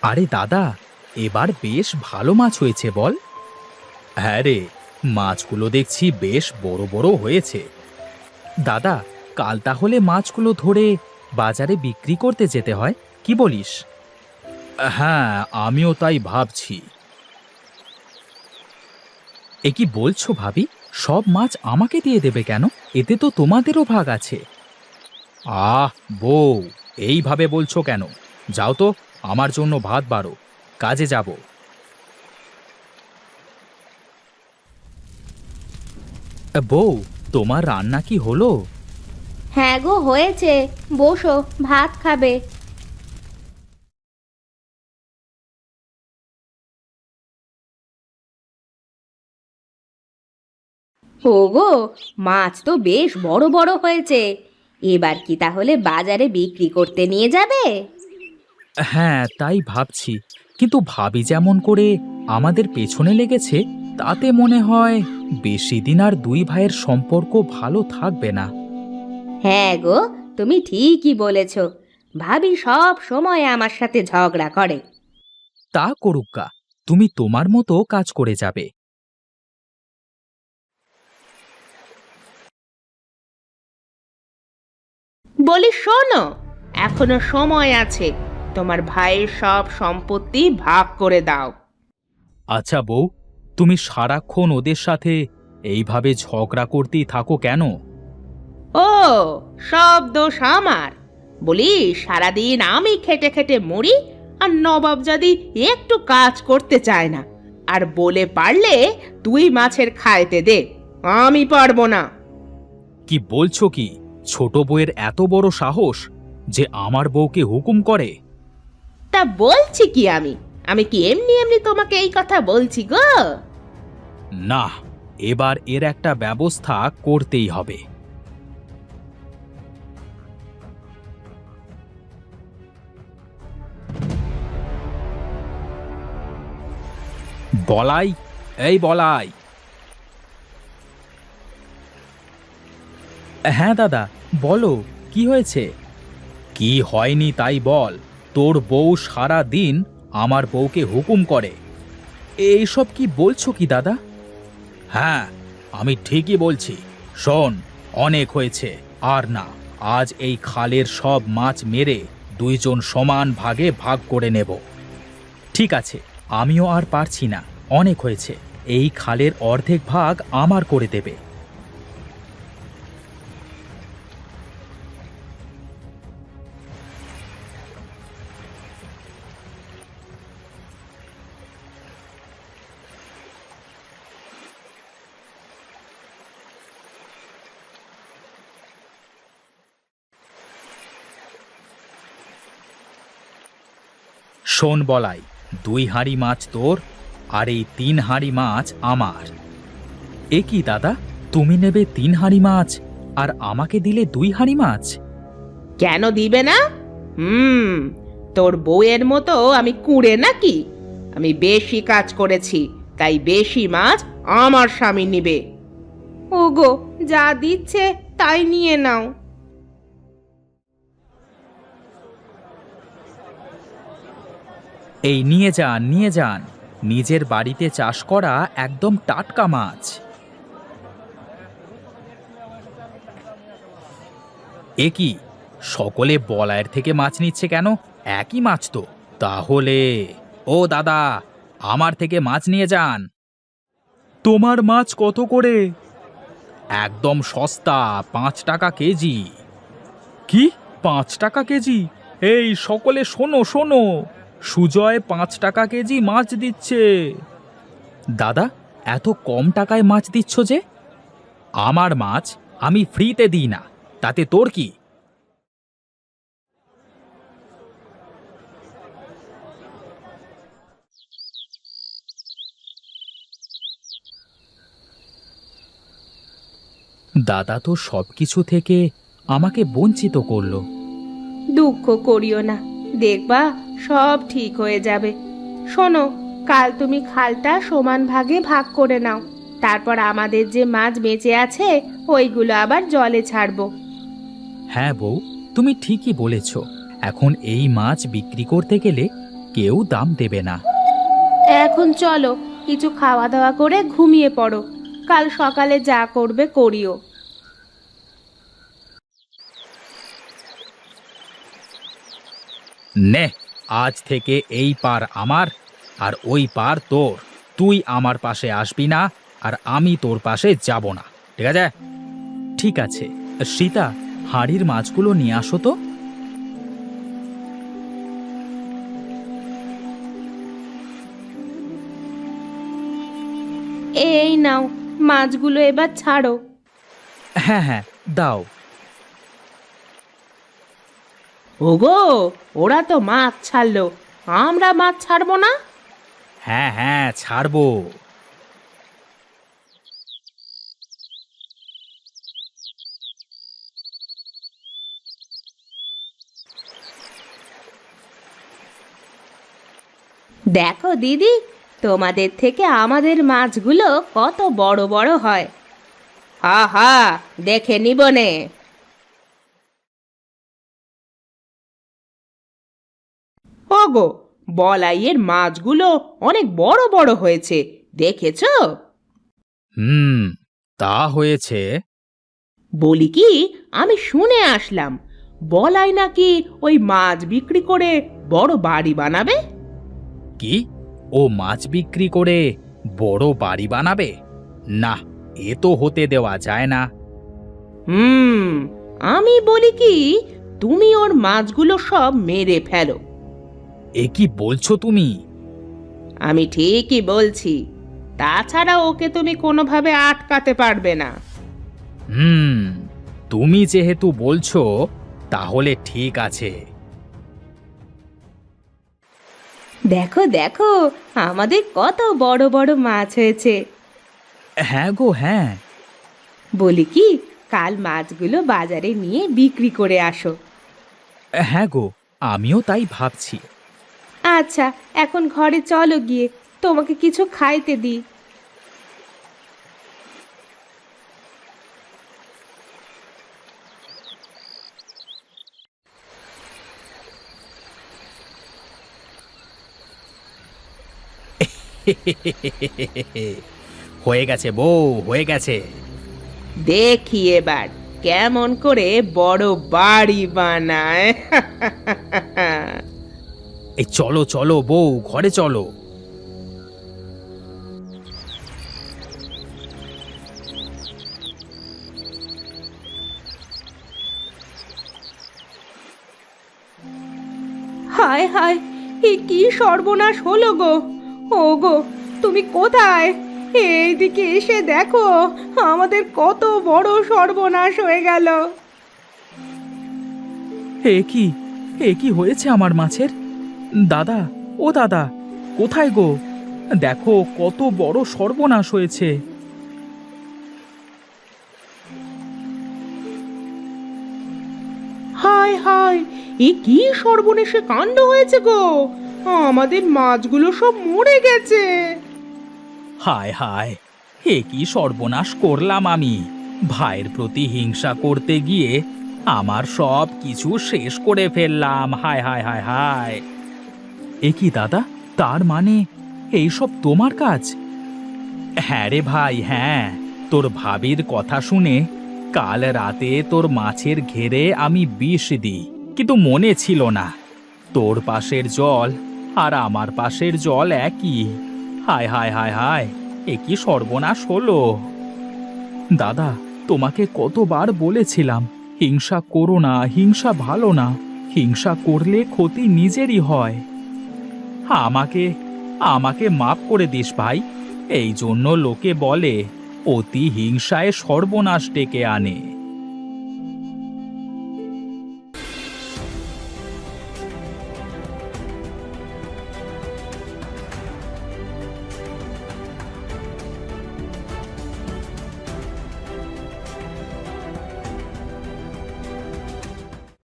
আরে দাদা, এবার বেশ ভালো মাছ হয়েছে বল। হ্যাঁ রে, মাছগুলো দেখছি বেশ বড় বড় হয়েছে। দাদা, কাল তাহলে মাছগুলো ধরে বাজারে বিক্রি করতে যেতে হয়, কি বলিস? হ্যাঁ, আমিও তাই ভাবছি। এ কি বলছো ভাবি? সব মাছ আমাকে দিয়ে দেবে কেন? এতে তো তোমাদেরও ভাগ আছে। আহ বউ, এইভাবে বলছো কেন? যাও তো, আমার জন্য ভাত বাড়ো, কাজে যাব। বউ, তোমার রান্না কি হলো? হ্যাঁ গো, হয়েছে। বসো, ভাত খাবে। ওগো, মাছ তো বেশ বড় বড় হয়েছে। এবার কি তাহলে বাজারে বিক্রি করতে নিয়ে যাবে? হ্যাঁ, তাই ভাবছি, কিন্তু ভাবি যেমন করে আমাদের পেছনে লেগেছে, তাতে মনে হয় বেশি দিন আর দুই ভাইয়ের সম্পর্ক ভালো থাকবে না। হ্যাঁ গো, তুমি ঠিকই বলেছ। ভাবি সব সময় আমার সাথে ঝগড়া করে। তা করুক্কা, তুমি তোমার মতো কাজ করে যাবে। বলি শোনো, এখনো সময় আছে। তোমার ভাইয়ের সব সম্পত্তি ভাগ করে দাও। আচ্ছা বউ, তুমি সারাক্ষণ ওদের সাথে এইভাবে ঝগড়া করতেই থাকো কেন? ও, সব দোষ আমার? বলি, সারাদিন আমি খেটে খেটে মরি, আর নবাবজাদি একটু কাজ করতে চায় না। আর বলে পারলে তুই মাছের খাইতে দে, আমি পারবো না। কি বলছো কি? ছোট বউয়ের এত বড় সাহস যে আমার বউকে হুকুম করে? তা বলছি কি, আমি আমি কি এমনি এমনি তোমাকে এই কথা বলছি গো? না, এবার এর একটা ব্যবস্থা করতেই হবে। বলাই, এই বলাই। হ্যাঁ দাদা, বলো, কি হয়েছে? কি হয়নি তাই বল। তোর বউ সারা দিন আমার বউকে হুকুম করে। এইসব কি বলছো কি দাদা? হ্যাঁ, আমি ঠিকই বলছি। শোন, অনেক হয়েছে, আর না। আজ এই খালের সব মাছ মেরে দুইজন সমান ভাগে ভাগ করে নেব। ঠিক আছে, আমিও আর পারছি না, অনেক হয়েছে। এই খালের অর্ধেক ভাগ আমার করে দেবে। শোন বলাই, 2 হাঁড়ি মাছ তোর, আর এই 3 হাঁড়ি মাছ আমার। এ কি দাদা, তুমি নেবে 3 হাঁড়ি মাছ আর আমাকে দিলে 2 হাঁড়ি মাছ? কেন দিবে না? তোর বউয়ের মতো আমি কুঁড়ে নাকি? আমি বেশি কাজ করেছি, তাই বেশি মাছ আমার স্বামী নিবে। ওগো, যা দিচ্ছে তাই নিয়ে নাও। এই নিয়ে যান, নিয়ে যান। নিজের বাড়িতে চাষ করা একদম টাটকা মাছ। এ কি, সকলে বলায়ের থেকে মাছ নিচ্ছে কেন? একই মাছ তো। তাহলে ও দাদা, আমার থেকে মাছ নিয়ে যান। তোমার মাছ কত করে? একদম সস্তা, 5 টাকা কেজি। কি, 5 টাকা কেজি? এই সকলে শোনো শোনো, সুজয় 5 টাকা কেজি মাছ দিচ্ছে। দাদা, এত কম টাকায় মাছ দিচ্ছ যে? আমার মাছ আমি ফ্রিতে দিই না, তাতে তোর কি? দাদা তো সবকিছু থেকে আমাকে বঞ্চিত করলো। দুঃখ করিও না, দেখবা সব ঠিক হয়ে যাবে। শোনো, কাল তুমি খালটা সমান ভাগে ভাগ করে নাও। তারপর আমাদের যে মাছ বেঁচে আছে ওইগুলো আবার জলে ছাড়বো। হ্যাঁ বউ, তুমি ঠিকই বলেছ। এখন এই মাছ বিক্রি করতে গেলে কেউ দাম দেবে না। এখন চলো, কিছু খাওয়া দাওয়া করে ঘুমিয়ে পড়ো। কাল সকালে যা করবে করিও। নে, আজ থেকে এই পার আমার আর ওই পার তোর। তুই আমার পাশে আসবি না আর আমি তোর পাশে যাব না, ঠিক আছে? ঠিক আছে। সীতা, হাঁড়ির মাছগুলো নিয়ে আসো তো। এই নাও, মাছগুলো এবার ছাড়ো। হ্যাঁ হ্যাঁ, দাও। ওগো, ওরা তো মাছ ছাড়লো, আমরা মাছ ছাড়বো না? হ্যাঁ হ্যাঁ, ছাড়বো। দেখো দিদি, তোমাদের থেকে আমাদের মাছগুলো কত বড় বড় হয়। হা হা, দেখে নিবনে। ওগো, বলাইয়ের মাছগুলো অনেক বড় বড় হয়েছে, দেখেছো? হুম, তা হয়েছে। বলি কি, আমি শুনে আসলাম বলাই নাকি ওই মাছ বিক্রি করে বড় বাড়ি বানাবে। কি, ও মাছ বিক্রি করে বড় বাড়ি বানাবে? না, এ তো হতে দেওয়া যায় না। আমি বলি কি, তুমি ওর মাছগুলো সব মেরে ফেলো। এ কি বলছো তুমি? আমি ঠিকই বলছি, তাছাড়া ওকে তুমি কোনোভাবে আটকাতে পারবে না। হুম, তুমি যেহেতু বলছো তাহলে ঠিক আছে। দেখো দেখো, আমাদের কত বড় বড় মাছ হয়েছে। হ্যাঁ গো, হ্যাঁ। বলি কি, কাল মাছগুলো বাজারে নিয়ে বিক্রি করে আসো। হ্যাঁ গো, আমিও তাই ভাবছি। আচ্ছা, এখন ঘরে চলো, গিয়ে তোমাকে কিছু খাইতে দিই। হয়ে গেছে বউ, হয়ে গেছে। দেখি এবার কেমন করে বড় বাড়ি বানায়। এই চলো চলো বউ, ঘরে চলো। হায় হায়, এ কি সর্বনাশ হলো গো! ও গো, তুমি কোথায়? এইদিকে এসে দেখো, আমাদের কত বড় সর্বনাশ হয়ে গেল। এ কি হয়েছে আমার মাছের? দাদা, ও দাদা, কোথায় গো? দেখো কত বড় সর্বনাশ হয়েছে। হায় হায়, এ কি সর্বনেশে কাণ্ড হয়েছে গো! আমাদের মাছগুলো সব মরে গেছে। হায় হায়, এ কি সর্বনাশ করলাম আমি! ভাইয়ের প্রতি হিংসা করতে গিয়ে আমার সব কিছু শেষ করে ফেললাম। হায় হায় হায় হায়! এ কি দাদা, তার মানে এইসব তোমার কাজ? হ্যাঁ রে ভাই, হ্যাঁ। তোর ভাবির কথা শুনে কাল রাতে তোর মাছের ঘেরে আমি বিষ দিই, কিন্তু মনে ছিল না তোর পাশের জল আর আমার পাশের জল একই। হায় হায় হায় হায়, এ কি সর্বনাশ হলো! দাদা, তোমাকে কতবার বলেছিলাম হিংসা করো না, হিংসা ভালো না, হিংসা করলে ক্ষতি নিজেরই হয়। আমাকে আমাকে মাফ করে দিস ভাই। এই জন্য লোকে বলে অতি হিংসায় সর্বনাশ ডেকে আনে।